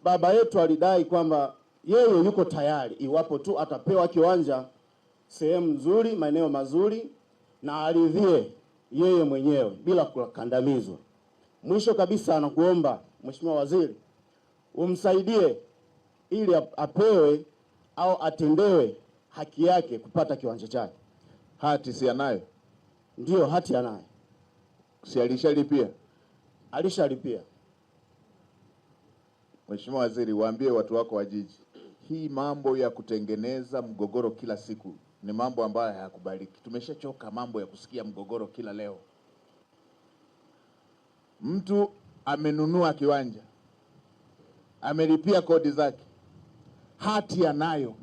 baba yetu alidai kwamba yeye yuko tayari iwapo tu atapewa kiwanja sehemu nzuri, maeneo mazuri, na aridhie yeye mwenyewe bila kukandamizwa. Mwisho kabisa anakuomba Mheshimiwa Waziri umsaidie ili apewe au atendewe haki yake kupata kiwanja chake. Hati si anayo? Ndio, hati anayo. Si alishalipia? Alishalipia. Mheshimiwa Waziri, waambie watu wako wa jiji, hii mambo ya kutengeneza mgogoro kila siku ni mambo ambayo hayakubaliki. Tumeshachoka mambo ya kusikia mgogoro kila leo. Mtu amenunua kiwanja, amelipia kodi zake, hati anayo,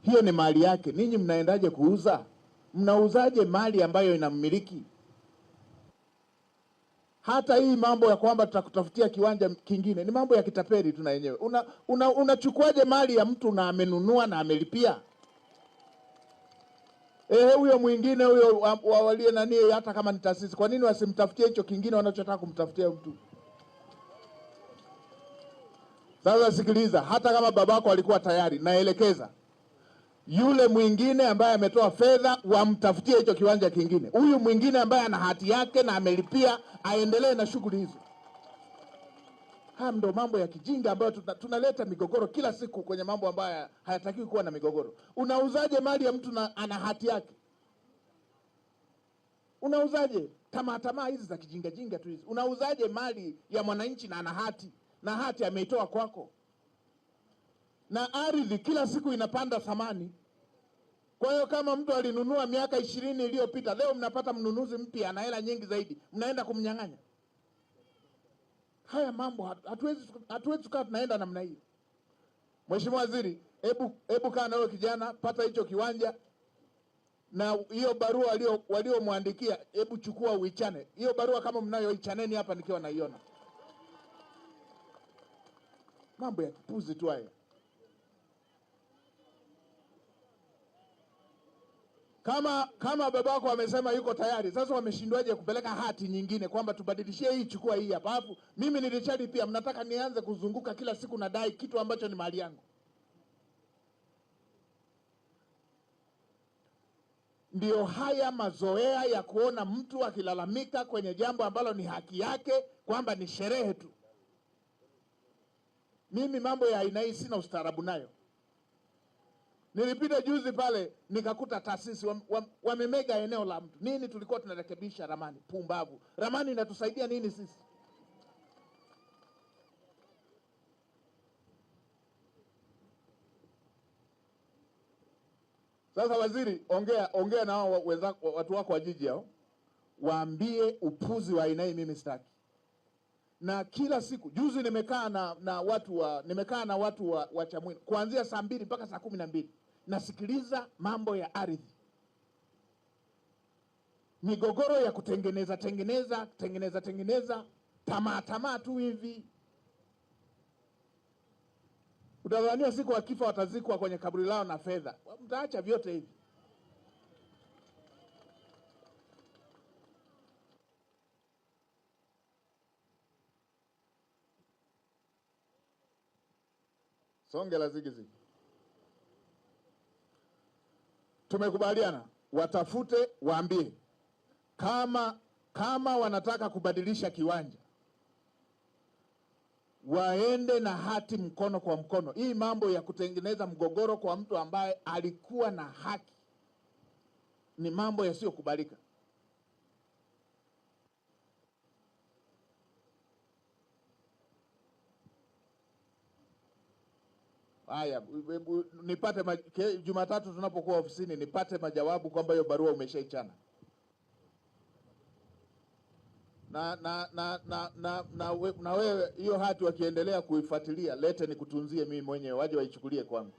hiyo ni mali yake. Ninyi mnaendaje kuuza? Mnauzaje mali ambayo inamiliki? Hata hii mambo ya kwamba tutakutafutia kiwanja kingine ni mambo ya kitapeli tu na yenyewe. Unachukuaje mali ya mtu na amenunua na amelipia? Huyo mwingine huyo walie nani, hata kama ni taasisi, kwa nini wasimtafutie hicho kingine wanachotaka kumtafutia mtu? Sasa sikiliza, hata kama babako alikuwa tayari, naelekeza yule mwingine ambaye ametoa fedha wamtafutie hicho kiwanja kingine. Huyu mwingine ambaye ana hati yake na amelipia aendelee na shughuli hizo. Haya ndo mambo ya kijinga ambayo tunaleta migogoro kila siku kwenye mambo ambayo hayatakiwi kuwa na migogoro. Unauzaje mali ya mtu na ana hati yake? Unauzaje tamaa hizi za kijinga jinga tu hizi? Unauzaje mali ya mwananchi na ana hati, na hati ameitoa kwako? Na ardhi kila siku inapanda thamani. Kwa hiyo kama mtu alinunua miaka 20 iliyopita, leo mnapata mnunuzi mpya ana hela nyingi zaidi, mnaenda kumnyang'anya. Haya mambo hatuwezi tukaa tunaenda namna hiyo. Mheshimiwa Waziri, hebu kaa na wewe kijana, pata hicho kiwanja, na hiyo barua waliomwandikia hebu chukua uichane. Hiyo barua kama mnayo ichaneni hapa nikiwa naiona. Mambo ya kipuzi tu haya. Kama babako wamesema yuko tayari, sasa wameshindwaje kupeleka hati nyingine kwamba tubadilishie hii, chukua hii hapa. Alafu mimi nilishalipia, mnataka nianze kuzunguka kila siku na dai kitu ambacho ni mali yangu? Ndio haya mazoea ya kuona mtu akilalamika kwenye jambo ambalo ni haki yake kwamba ni sherehe tu. Mimi mambo ya aina hii sina ustaarabu nayo. Nilipita juzi pale nikakuta taasisi wamemega eneo la mtu. Nini tulikuwa tunarekebisha ramani? Pumbavu. Ramani inatusaidia nini sisi? Sasa Waziri, ongea na watu wako wa jiji hao. Waambie upuzi wa aina hii mimi sitaki. Na kila siku juzi nimekaa na watu wa Chamwino kuanzia saa 2 mpaka saa 12. Nasikiliza mambo ya ardhi. Migogoro ya kutengeneza tamaa tu hivi. Utadhania siku wakifa watazikwa kwenye kaburi lao na fedha. Mtaacha vyote hivi. Songe la zigizigi. Tumekubaliana watafute, waambie kama wanataka kubadilisha kiwanja waende na hati mkono kwa mkono. Hii mambo ya kutengeneza mgogoro kwa mtu ambaye alikuwa na haki ni mambo yasiyokubalika. Haya, nipate Jumatatu tunapokuwa ofisini nipate majawabu kwamba hiyo barua umeshaichana. Na wewe hiyo hati wakiendelea kuifuatilia, lete nikutunzie mimi mwenyewe, waje waichukulie kwangu.